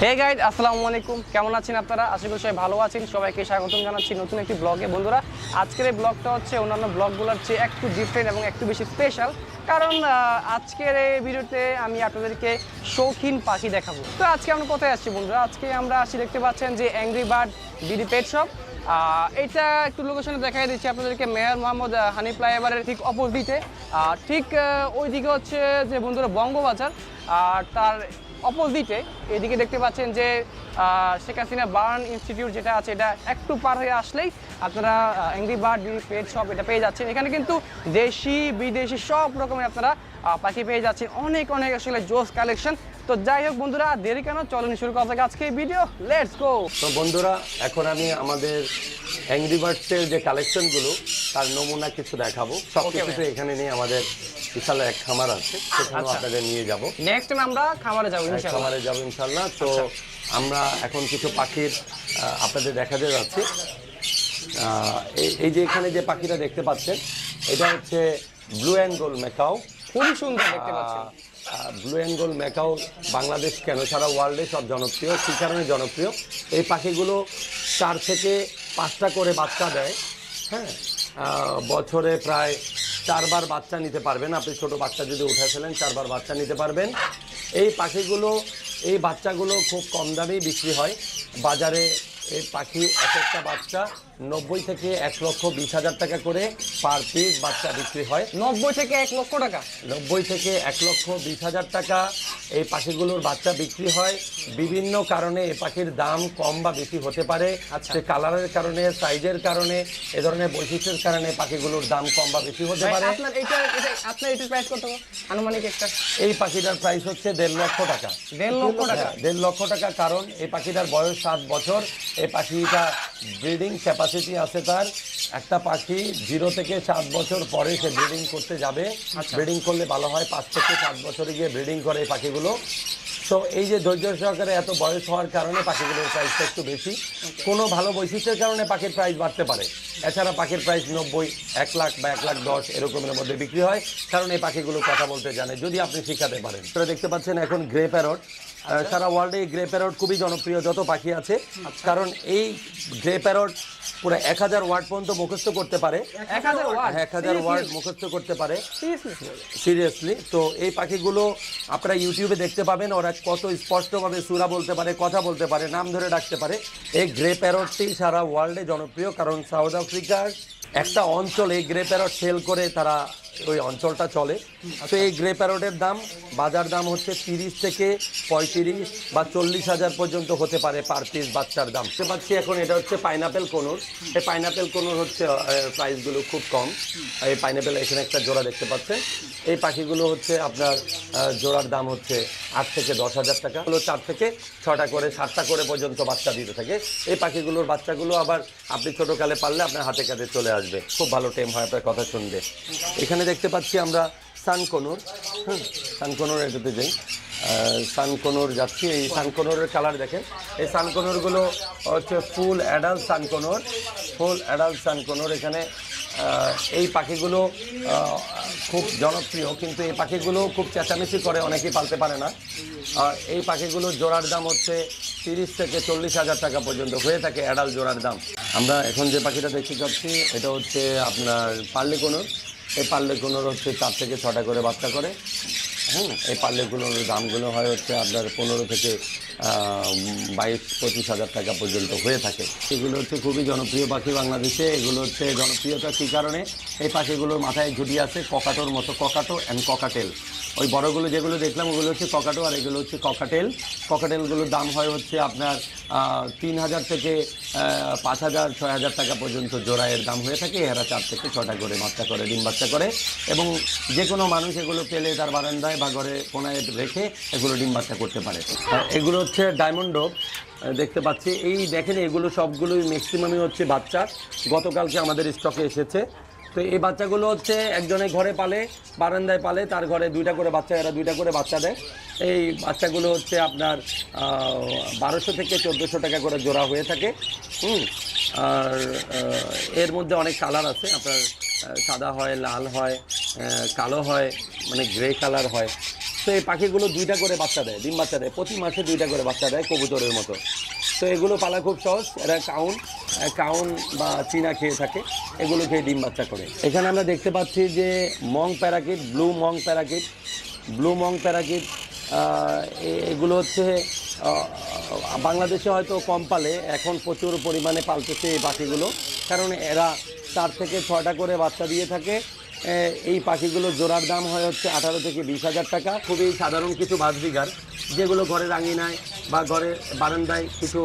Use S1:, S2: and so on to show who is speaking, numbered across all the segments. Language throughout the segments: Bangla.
S1: হে গাইড, আসসালামু আলাইকুম। কেমন আছেন আপনারা? আশা করি সবাই ভালো আছেন। সবাইকে স্বাগতম জানাচ্ছি নতুন একটি ব্লগে। বন্ধুরা, আজকের এই ব্লগটা হচ্ছে অন্যান্য ব্লগগুলোর চেয়ে একটু ডিফারেন্ট এবং একটু বেশি স্পেশাল, কারণ আজকের এই ভিডিওতে আমি আপনাদেরকে শৌখিন পাখি দেখাবো। তো আজকে আমরা কোথায় আসছি বন্ধুরা? আজকে আমরা আসছি, দেখতে পাচ্ছেন যে angry bird BD pet shop. এটা একটু লোকেশনে দেখাই দিচ্ছি আপনাদেরকে, মেয়র মোহাম্মদ হানি ফ্লাইওভারের ঠিক অপোজিটে। ঠিক ওইদিকে হচ্ছে যে বন্ধুরা বঙ্গবাজার, আর তার অপোজিটে এদিকে দেখতে পাচ্ছেন যে শেখ হাসিনা বার্ন ইনস্টিটিউট যেটা আছে, এটা একটু পার হয়ে আসলেই আপনারা অ্যাংরি বার্ড পেট শপ এটা পেয়ে যাচ্ছেন। এখানে কিন্তু দেশি বিদেশি সব রকমের আপনারা পাখি পেয়ে যাচ্ছেন। অনেক অনেক আসলে জোস কালেকশন। তো যাই হোক বন্ধুরা, দেরি কেন, চলুন শুরু করা যাক আজকে এই ভিডিও। Let's go.
S2: তো বন্ধুরা, এখন আমি আমাদের অ্যাংরি বার্ডসের যে কালেকশনগুলো তার নমুনা কিছু দেখাবো। সব কিছু এখানে নিয়ে আমাদের বিশাল এক খামার আছে, সেখানে আপনাদের নিয়ে যাব।
S1: নেক্সট টাইম আমরা খামারে যাবো ইনশাআল্লাহ।
S2: খামারে যাব ইনশাআল্লাহ। তো আমরা এখন কিছু পাখির আপনাদের দেখাতে যাচ্ছি। এই যে এখানে যে পাখিটা দেখতে পাচ্ছেন, এটা হচ্ছে ব্লু অ্যান্ড গোল্ড ম্যাকাও।
S1: খুবই সুন্দর দেখতে পাচ্ছেন।
S2: Blue and gold macaw Bangladesh কেন, সারা ওয়ার্ল্ডে সব জনপ্রিয়। কী কারণে জনপ্রিয়? এই পাখিগুলো 4 থেকে 5টা করে বাচ্চা দেয়। হ্যাঁ, বছরে প্রায় 4 বার বাচ্চা নিতে পারবেন। আপনি ছোট বাচ্চা যদি উঠে ফেলেন 4 বার বাচ্চা নিতে পারবেন। এই পাখিগুলো, এই বাচ্চাগুলো খুব কম দামেই বিক্রি হয় বাজারে। এই পাখি এক একটা বাচ্চা 90 থেকে 1,20,000 টাকা করে পার পিস বাচ্চা বিক্রি হয়।
S1: 90 থেকে 1 লক্ষ টাকা?
S2: 90 থেকে 1,20,000 টাকা এই পাখিগুলোর বাচ্চা বিক্রি হয়। বিভিন্ন কারণে এই পাখির দাম কম বা বেশি হতে পারে। সে কালারের কারণে, সাইজের কারণে, এ ধরনের বৈশিষ্ট্যের কারণে পাখিগুলোর দাম কম বা বেশি হতে পারে।
S1: আপনার এটার প্রাইস কত আনুমানিক? একটা
S2: এই পাখিটার প্রাইস হচ্ছে 1.5 লক্ষ টাকা।
S1: 1.5 লক্ষ টাকা?
S2: 1.5 লক্ষ টাকা। কারণ এই পাখিটার বয়স 7 বছর। এই পাখিটা ব্রিডিং ক্যাপাসিটি আছে তার। একটা পাখি 0 থেকে 7 বছর পরে সে ব্রিডিং করতে যাবে। ব্রিডিং করলে ভালো হয়, 5 থেকে 7 বছরে গিয়ে ব্রিডিং করে এই পাখিগুলো। তো এই যে ধৈর্য সহকারে এত বয়স হওয়ার কারণে পাখিগুলোর প্রাইসটা একটু বেশি। কোনো ভালো বৈশিষ্ট্যের কারণে পাখির প্রাইস বাড়তে পারে। এছাড়া পাখির প্রাইস 90, 1 লাখ বা 1,10,000 এরকমের মধ্যে বিক্রি হয়, কারণ এই পাখিগুলো কথা বলতে জানে, যদি আপনি শিখাতে পারেন। আপনারা দেখতে পাচ্ছেন এখন গ্রে প্যারট। সারা ওয়ার্ল্ডে গ্রে প্যারট খুবই জনপ্রিয় যত পাখি আছে। কারণ এই গ্রে প্যারট পুরো 1000 ওয়ার্ড পর্যন্ত মুখস্থ করতে পারে। 1000 ওয়ার্ড মুখস্থ করতে পারে, সিরিয়াসলি। তো এই পাখিগুলো আপনারা ইউটিউবে দেখতে পাবেন, ওরা কত স্পষ্টভাবে সূরা বলতে পারে, কথা বলতে পারে, নাম ধরে ডাকতে পারে। এই গ্রে প্যারটটি সারা ওয়ার্ল্ডে জনপ্রিয়, কারণ সাউথ আফ্রিকার একটা অঞ্চলে গ্রে প্যারট সেল করে তারা ওই অঞ্চলটা চলে। তো এই গ্রে প্যারটের দাম, বাজার দাম হচ্ছে 30 থেকে 35 বা 40,000 পর্যন্ত হতে পারে পার পিস বাচ্চার দাম। দেখতে পাচ্ছি এখন এটা হচ্ছে পাইনাপেল কোনুর। এই পাইনাপেল কোনুর হচ্ছে প্রাইসগুলো খুব কম। এই পাইনাপেল এখানে একটা জোড়া দেখতে পাচ্ছেন। এই পাখিগুলো হচ্ছে আপনার জোড়ার দাম হচ্ছে 8 থেকে 10,000 টাকা। হলো 4 থেকে 6টা করে 7টা করে পর্যন্ত বাচ্চা দিতে থাকে। এই পাখিগুলোর বাচ্চাগুলো আবার আপনি ছোটোকালে পারলে আপনার হাতে কাছে চলে আসবে, খুব ভালো টেম হয়, আপনার কথা শুনবে। এখানে দেখতে পাচ্ছি আমরা সানকনুর। সানকনুর এটাতে যাই, সানকনুর যাচ্ছি। এই সানকনুরের কালার দেখেন। এই সানকনুরগুলো হচ্ছে ফুল অ্যাডাল্ট সানকনুর, ফুল অ্যাডাল্ট সানকনুর। এখানে এই পাখিগুলো খুব জনপ্রিয়, কিন্তু এই পাখিগুলো খুব চেঁচামেচি করে, অনেকেই পালতে পারে না। আর এই পাখিগুলো জোড়ার দাম হচ্ছে 30 থেকে 40,000 টাকা পর্যন্ত হয়ে থাকে অ্যাডাল্ট জোড়ার দাম। আমরা এখন যে পাখিটা দেখতে পাচ্ছি এটা হচ্ছে আপনার পার্লি কোনুর। এই পার্লি কোনুর হচ্ছে 4 থেকে 6টা করে বাচ্চা করে। এই পার্লেগুলোর দামগুলো হয় হচ্ছে আপনার 15 থেকে 22-25 হাজার টাকা পর্যন্ত হয়ে থাকে। এগুলো হচ্ছে খুবই জনপ্রিয় পাখি বাংলাদেশে। এগুলো হচ্ছে জনপ্রিয়তা কী কারণে? এই পাখিগুলোর মাথায় ঝুটি আছে ককাটোর মতো, ককাটো অ্যান্ড ককাটেল। ওই বড়গুলো যেগুলো দেখলাম ওগুলো হচ্ছে ককাটো, আর এগুলো হচ্ছে ককাটেল। ককাটেলগুলোর দাম হয় হচ্ছে আপনার 3,000 থেকে 5,000, 6,000 টাকা পর্যন্ত জোড়ায়ের দাম হয়ে থাকে। এরা 4 থেকে 6টা করে বাচ্চা করে, ডিম বাচ্চা করে, এবং যে কোনো মানুষ এগুলো পেলে তার বারান্দায় বা ঘরে কোনায় রেখে এগুলো ডিম বাচ্চা করতে পারে। এগুলো হচ্ছে ডায়মন্ড ডোভ দেখতে পাচ্ছি। এই দেখেন, এগুলো সবগুলোই ম্যাক্সিমামই হচ্ছে বাচ্চা, গতকালকে আমাদের স্টকে এসেছে। তো এই বাচ্চাগুলো হচ্ছে একজনের ঘরে পালে, বারান্দায় পালে, তার ঘরে 2টা করে বাচ্চা, এরা 2টা করে বাচ্চা দেয়। এই বাচ্চাগুলো হচ্ছে আপনার 1200 থেকে 1400 টাকা করে জোড়া হয়ে থাকে। আর এর মধ্যে অনেক কালার আছে, আপনার সাদা হয়, লাল হয়, কালো হয়, মানে গ্রে কালার হয়। তো তো এই পাখিগুলো 2টা করে বাচ্চা দেয়, ডিম বাচ্চা দেয়, প্রতি মাসে 2টা করে বাচ্চা দেয় কবুতরের মতো। তো এগুলো পালা খুব সহজ, এরা কাউন বা চীনা খেয়ে থাকে, এগুলো খেয়ে ডিম বাচ্চা করে। এখানে আমরা দেখতে পাচ্ছি যে monk parakeet, blue monk parakeet, এগুলো হচ্ছে বাংলাদেশে হয়তো কম পালে, এখন প্রচুর পরিমাণে পালতেছে এই পাখিগুলো, কারণ এরা 4 থেকে 6টা করে বাচ্চা দিয়ে থাকে। এই পাখিগুলো জোড়ার দাম হয় হচ্ছে 18 থেকে 20,000 টাকা। খুবই সাধারণ কিছু বাজবিগার, যেগুলো ঘরের আঙিনায় বা ঘরের বারান্দায় কিছু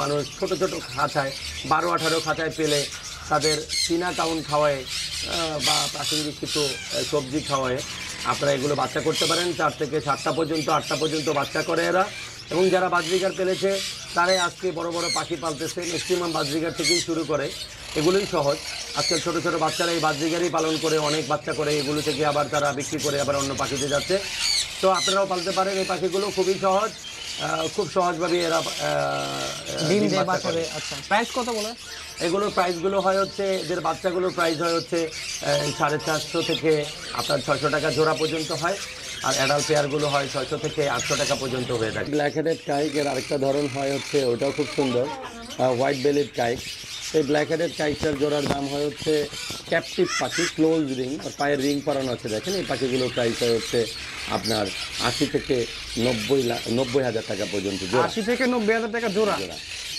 S2: মানুষ ছোট ছোট খাঁচায় 12-18 খাঁচায় পেলে তাদের চীনা কাউন খাওয়ায় বা প্রাসঙ্গিক কিছু সবজি খাওয়ায় আপনারা এগুলো বাচ্চা করতে পারেন। 4 থেকে 7টা পর্যন্ত 8টা পর্যন্ত বাচ্চা করে এরা। এবং যারা বাজবিগার পেলেছে তারাই আজকে বড় বড় পাখি পালতেছে, ম্যাক্সিমাম বাজবিগার থেকেই শুরু করে। এগুলোই সহজ। আজকাল ছোটো ছোটো বাচ্চারা এই বাজবিগারই পালন করে, অনেক বাচ্চা করে, এগুলো থেকে আবার তারা বিক্রি করে আবার অন্য পাখিতে যাচ্ছে। তো আপনারাও পালতে পারেন এই পাখিগুলো, খুবই সহজ, খুব সহজভাবে এরা
S1: ডিম দেয়, বাচ্চা দেয়। আচ্ছা, প্রাইস কত বলে?
S2: এগুলোর প্রাইসগুলো হয় হচ্ছে, এদের বাচ্চাগুলোর প্রাইস হয় হচ্ছে 450 থেকে আপনার 600 টাকা জোড়া পর্যন্ত হয়, আর অ্যাডাল্ট পেয়ারগুলো হয় 600 থেকে 800 টাকা পর্যন্ত হয়ে থাকে। ব্ল্যাক হেডেড কাইকের আরেকটা ধরন হয় হচ্ছে, ওটাও খুব সুন্দর, হোয়াইট বেলিড কাইক। এই ব্ল্যাক হেডেড কাইকটার জোড়ার দাম হয় হচ্ছে ক্যাপটিভ পাখি, ক্লোজ রিং, পায়ের রিং পরানো আছে দেখেন। এই পাখিগুলোর প্রাইস হয় হচ্ছে আপনার 80 থেকে 90,000 টাকা পর্যন্ত জোড়া।
S1: 80 থেকে 90,000 টাকা জোড়া।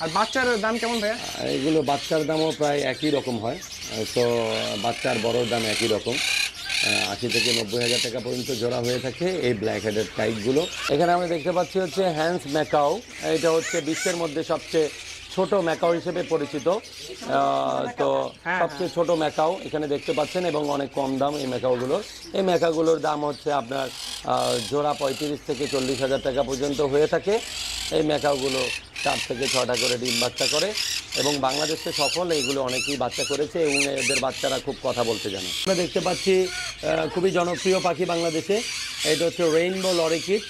S1: আর বাচ্চার দাম কেমন ভাইয়া?
S2: এগুলো বাচ্চার দামও প্রায় একই রকম হয়, তো বাচ্চার বড়োর দাম একই রকম, 80 থেকে 90,000 টাকা পর্যন্ত জোড়া হয়ে থাকে এই ব্ল্যাক হেডেড কাইকগুলো। এখানে আমরা দেখতে পাচ্ছি হচ্ছে হ্যান্স ম্যাকাও। এটা হচ্ছে বিশ্বের মধ্যে সবচেয়ে ছোট ম্যাকাও হিসেবে পরিচিত। তো সবচেয়ে ছোট ম্যাকাও এখানে দেখতে পাচ্ছেন, এবং অনেক কম দাম এই ম্যাকাওগুলোর। এই ম্যাকাওগুলোর দাম হচ্ছে আপনার জোড়া 35 থেকে 40,000 টাকা পর্যন্ত হয়ে থাকে। এই ম্যাকাওগুলো 4 থেকে 6টা করে ডিম বাচ্চা করে, এবং বাংলাদেশে সফল, এইগুলো অনেকেই বাচ্চা করেছে এবং এদের বাচ্চারা খুব কথা বলতে জানে। আমরা দেখতে পাচ্ছি খুবই জনপ্রিয় পাখি বাংলাদেশে, এটা হচ্ছে রেইনবো লরিকিট।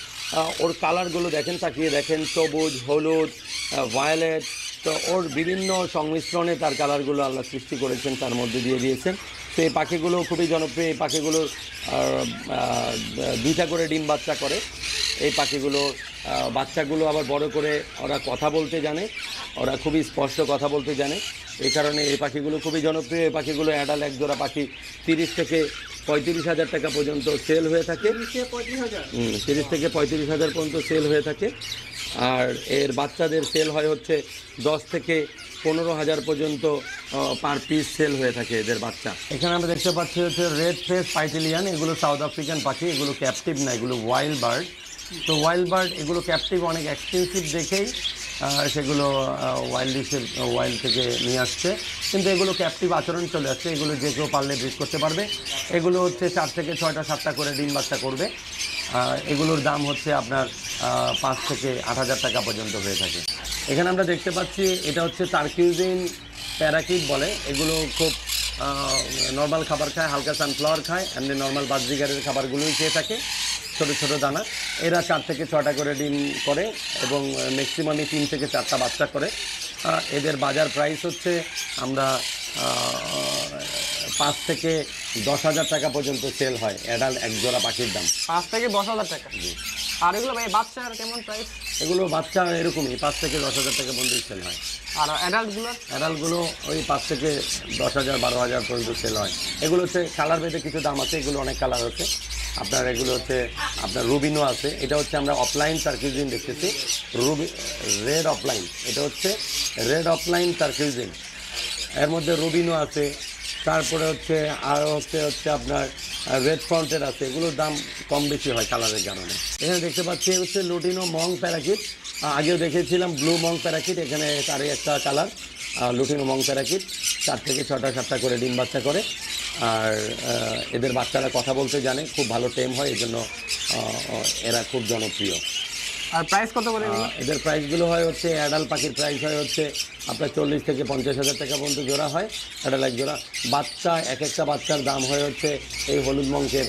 S2: ওর কালারগুলো দেখেন, তাকিয়ে দেখেন, সবুজ, হলুদ, ভায়োলেট। তো ওর বিভিন্ন সংমিশ্রণে তার কালারগুলো আল্লাহ সৃষ্টি করেছেন, তার মধ্যে দিয়ে দিয়েছেন। তো এই পাখিগুলো খুবই জনপ্রিয়। এই পাখিগুলোর 2টা করে ডিম বাচ্চা করে। এই পাখিগুলো বাচ্চাগুলো আবার বড় করে ওরা কথা বলতে জানে, ওরা খুবই স্পষ্ট কথা বলতে জানে। এই কারণে এই পাখিগুলো খুবই জনপ্রিয়। এই পাখিগুলো অ্যাডাল্ট এক জোড়া পাখি 30 থেকে 35,000 টাকা পর্যন্ত সেল হয়ে থাকে। 30 থেকে 35,000 পর্যন্ত সেল হয়ে থাকে। আর এর বাচ্চাদের সেল হয় হচ্ছে 10 থেকে 15,000 পর্যন্ত পার পিস সেল হয়ে থাকে এদের বাচ্চা। এখানে আমরা দেখতে পাচ্ছি হচ্ছে রেড ফেস পাইটিলিয়ান। এগুলো সাউথ আফ্রিকান পাখি, এগুলো ক্যাপটিভ না, এগুলো ওয়াইল্ড বার্ড। তো ওয়াইল্ড বার্ড এগুলো ক্যাপটিভ অনেক এক্সপেন্সিভ দেখেই সেগুলো ওয়াইল্ড থেকে নিয়ে আসছে, কিন্তু এগুলো ক্যাপটিভ আচরণ চলে আসছে। এগুলো যে কেউ পারলে ব্রিড করতে পারবে। এগুলো হচ্ছে 4 থেকে 6টা 7টা করে ডিম বাচ্চা করবে। এগুলোর দাম হচ্ছে আপনার 5 থেকে 8,000 টাকা পর্যন্ত হয়ে থাকে। এখানে আমরা দেখতে পাচ্ছি এটা হচ্ছে টার্কিউজিন প্যারাকিট বলে। এগুলো খুব নর্মাল খাবার খায়, হালকা সানফ্লাওয়ার খায়, এমনি নর্মাল বাজরিগারের খাবারগুলোই খেয়ে থাকে, ছোটো ছোটো দানা। এরা 4 থেকে 6টা করে ডিম করে এবং ম্যাক্সিমামই 3 থেকে 4টা বাচ্চা করে। এদের বাজার প্রাইস হচ্ছে আমরা 5 থেকে 10,000 টাকা পর্যন্ত সেল হয় অ্যাডাল্ট এক জোড়া পাখির দাম।
S1: 5 থেকে 10,000 টাকা। আর এগুলো ভাই বাচ্চার কেমন প্রাইস?
S2: এগুলো বাচ্চা এরকমই 5 থেকে 10,000 টাকা পর্যন্ত সেল হয়।
S1: আর অ্যাডাল্টগুলো
S2: ওই 5 থেকে 10,000 12,000 পর্যন্ত সেল হয়। এগুলো হচ্ছে কালার ভেদে কিছু দাম আছে, এগুলো অনেক কালার আছে আপনার। এগুলো হচ্ছে আপনার রুবিনো আছে, এটা হচ্ছে আমরা অফলাইন টার্কিউজিন দেখতেছি, রেড অফলাইন, এটা হচ্ছে রেড অফলাইন টার্কিউজিন। এর মধ্যে রুবিনো আছে, তারপরে হচ্ছে আরও হচ্ছে আপনার রেড ফ্রন্টের আছে। এগুলোর দাম কম বেশি হয় কালারের কারণে। এখানে দেখতে পাচ্ছি হচ্ছে লুটিনো মং প্যারাকিট। আগেও দেখেছিলাম ব্লু মং প্যারাকিট, এখানে তারই একটা কালার লুটিনো মং প্যারাকিট। 4 থেকে 6টা 7টা করে ডিম বাচ্চা করে। আর এদের বাচ্চারা কথা বলতে জানে, খুব ভালো টেম হয়, এই জন্য এরা খুব জনপ্রিয়।
S1: আর প্রাইস কত করে?
S2: এদের প্রাইসগুলো হয় হচ্ছে অ্যাডাল্ট পাখির প্রাইস হয় হচ্ছে আপনার 40 থেকে 50,000 টাকা পর্যন্ত জোড়া হয়, অ্যাডাল্ট এক জোড়া। বাচ্চা এক একটা বাচ্চার দাম হয় হচ্ছে এই হলুদ মঙ্কের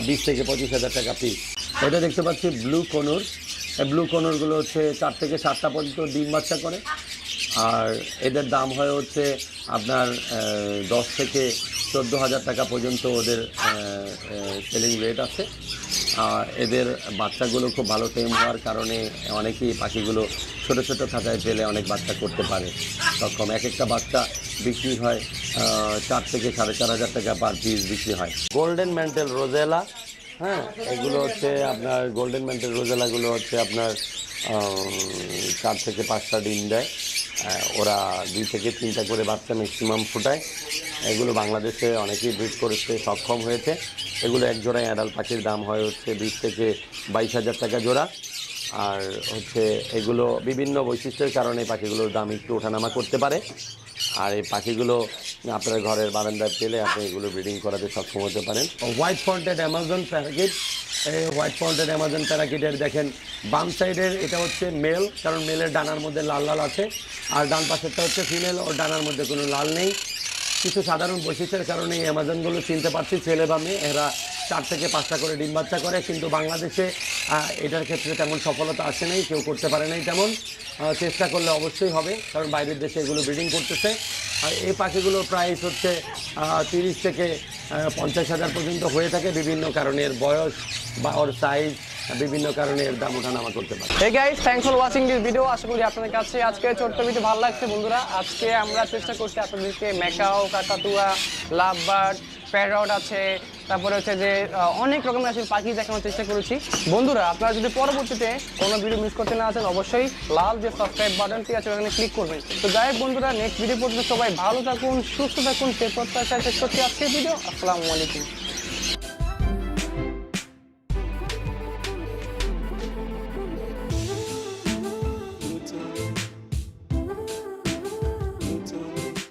S2: 20 থেকে 25,000 টাকা পিস। এটা দেখতে পাচ্ছি ব্লু কনুর। এই ব্লু কনুরগুলো হচ্ছে 4 থেকে 7টা পর্যন্ত ডিম বাচ্চা করে। আর এদের দাম হয় হচ্ছে আপনার 10 থেকে 14,000 টাকা পর্যন্ত ওদের সেলিং রেট আছে। এদের বাচ্চাগুলো খুব ভালো টেম হওয়ার কারণে অনেকেই পাখিগুলো ছোট ছোট খাঁচায় ফেলে অনেক বাচ্চা করতে পারে সক্ষম। এক একটা বাচ্চা বিক্রি হয় 4 থেকে 4,500 টাকা পার পিস বিক্রি হয়। গোল্ডেন ম্যান্টেল রোজেলা, হ্যাঁ, এগুলো হচ্ছে আপনার গোল্ডেন ম্যান্টেল রোজেলাগুলো হচ্ছে আপনার 4 থেকে 5টা ডিম দেয়। ওরা 2 থেকে 3টা করে বাচ্চা ম্যাক্সিমাম ফোটায়। এগুলো বাংলাদেশে অনেকেই ব্রিড করতে সক্ষম হয়েছে। এগুলো এক জোড়ায় অ্যাডাল্ট পাখির দাম হয় হচ্ছে 20 থেকে 22,000 টাকা জোড়া। আর হচ্ছে এগুলো বিভিন্ন বৈশিষ্ট্যের কারণে পাখিগুলোর দাম একটু ওঠানামা করতে পারে। আর এই পাখিগুলো আপনার ঘরের বারান্দায় পেলে আপনি এগুলো ব্রিডিং করাতে সক্ষম হতে পারেন। হোয়াইট ফ্রন্টেড অ্যামাজন প্যারাকিট, এই হোয়াইট ফ্রন্টেড অ্যামাজন প্যারাকিটের দেখেন বাম সাইডের এটা হচ্ছে মেল, কারণ মেলের ডানার মধ্যে লাল লাল আছে, আর ডান পাশেরটা হচ্ছে ফিমেল, ওর ডানার মধ্যে কোনো লাল নেই। কিছু সাধারণ বৈশিষ্ট্যের কারণে এই অ্যামাজনগুলো চিনতে পারছি, ছেলে বা মেয়ে। এরা 4 থেকে 5টা করে ডিম বাচ্চা করে, কিন্তু বাংলাদেশে এটার ক্ষেত্রে তেমন সফলতা আসে নাই, কেউ করতে পারে নাই তেমন। চেষ্টা করলে অবশ্যই হবে, কারণ বাইরের দেশে এগুলো ব্রিডিং করতেছে। আর এই পাখিগুলোর প্রাইস হচ্ছে 30 থেকে 50,000 পর্যন্ত হয়ে থাকে। বিভিন্ন কারণের বয়স বা ওর সাইজ, বিভিন্ন কারণে এর দাম ওঠানামা করতে পারে।
S1: Hey guys, thanks for watching this video. আশা করি আপনাদের কাছে আজকে ছোট্ট ভিডিও ভালো লাগছে বন্ধুরা। আজকে আমরা চেষ্টা করছি আপনাদেরকে ম্যাকাও, কাকাতুয়া, লাভবার্ড, প্যারট আছে, তারপরে হচ্ছে যে অনেক রকমের আসলে পাখি দেখানোর চেষ্টা করেছি বন্ধুরা। আপনারা যদি পরবর্তীতে কোনো ভিডিও মিস করতে না চান, অবশ্যই লাল যে সাবস্ক্রাইব বাটনটি আছে ওখানে ক্লিক করবেন। তো যাই হোক বন্ধুরা, নেক্সট ভিডিও পর্যন্ত সবাই ভালো থাকুন, সুস্থ থাকুন, সেই প্রত্যাশায় শেষ করছি আজকের ভিডিও। আসসালামু আলাইকুম।